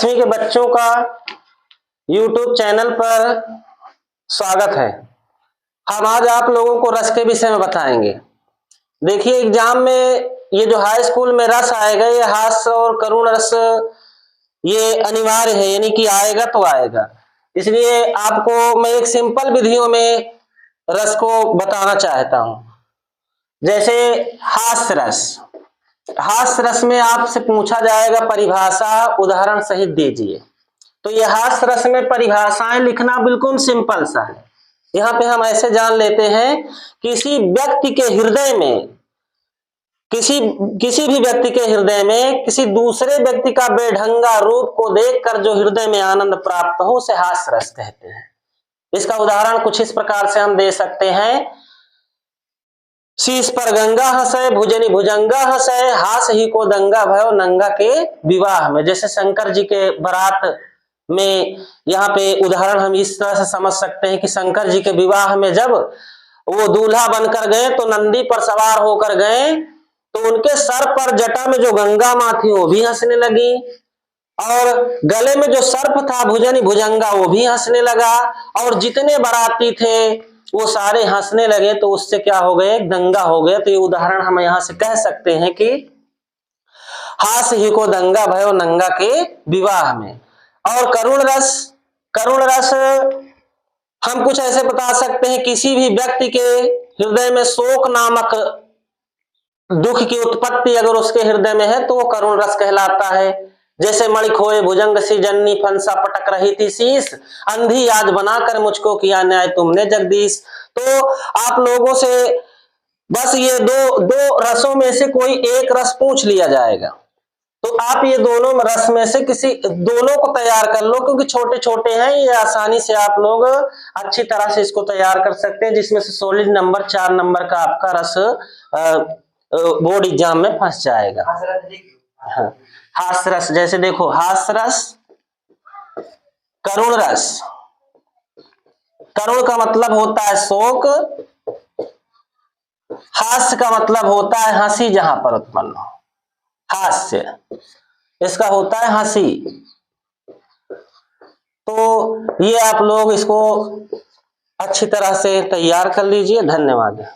10वीं के बच्चों का YouTube चैनल पर स्वागत है। हम आज आप लोगों को रस के विषय में बताएंगे। देखिए, एग्जाम में ये जो हाई स्कूल में रस आएगा, ये हास्य और करुण रस ये अनिवार्य है, यानी कि आएगा तो आएगा। इसलिए आपको मैं एक सिंपल विधियों में रस को बताना चाहता हूं। जैसे हास्य रस। हास्य रस में आपसे पूछा जाएगा परिभाषा, उदाहरण सहित दीजिए। तो ये हास्य रस में परिभाषाएं लिखना बिल्कुल सिंपल सा है। यहाँ पे हम ऐसे जान लेते हैं, किसी व्यक्ति के हृदय में, किसी भी व्यक्ति के हृदय में किसी दूसरे व्यक्ति का बेढंगा रूप को देखकर जो हृदय में आनंद प्राप्त हो, उसे हास्य रस कहते हैं। इसका उदाहरण कुछ इस प्रकार से हम दे सकते हैं। शीश पर गंगा हंसे, भुजनी भुजंगा हंसे, हास ही को दंगा भयो नंगा के विवाह में। जैसे शंकर जी के बारात में, यहाँ पे उदाहरण हम इस तरह से समझ सकते हैं कि शंकर जी के विवाह में जब वो दूल्हा बनकर गए तो नंदी पर सवार होकर गए, तो उनके सर पर जटा में जो गंगा माँ थी वो भी हंसने लगी, और गले में जो सर्प था भुजनी भुजंगा वो भी हंसने लगा, और जितने बाराती थे वो सारे हंसने लगे। तो उससे क्या हो गए, दंगा हो गया। तो ये उदाहरण हम यहां से कह सकते हैं कि हास ही को दंगा भयो नंगा के विवाह में। और करुण रस, करुण रस हम कुछ ऐसे बता सकते हैं, किसी भी व्यक्ति के हृदय में शोक नामक दुख की उत्पत्ति अगर उसके हृदय में है तो वो करुण रस कहलाता है। जैसे मणि खोए भुजंग सी जननी, फंसा पटक रही थी शीश, अंधी आज बनाकर मुझको किया न्याय तुमने जगदीश। तो आप लोगों से बस ये दो रसों में से कोई एक रस पूछ लिया जाएगा, तो आप ये दोनों रस में से किसी दोनों को तैयार कर लो, क्योंकि छोटे छोटे हैं, ये आसानी से आप लोग अच्छी तरह से इसको तैयार कर सकते हैं, जिसमें से सॉलिड नंबर 4 नंबर का आपका रस बोर्ड एग्जाम में फंस जाएगा। हाँ, हास्य रस। जैसे देखो, हास्य रस, करुण रस। करुण का मतलब होता है शोक, हास्य का मतलब होता है हंसी जहां पर उत्पन्न हो, हास्य इसका होता है हंसी। तो ये आप लोग इसको अच्छी तरह से तैयार कर लीजिए। धन्यवाद।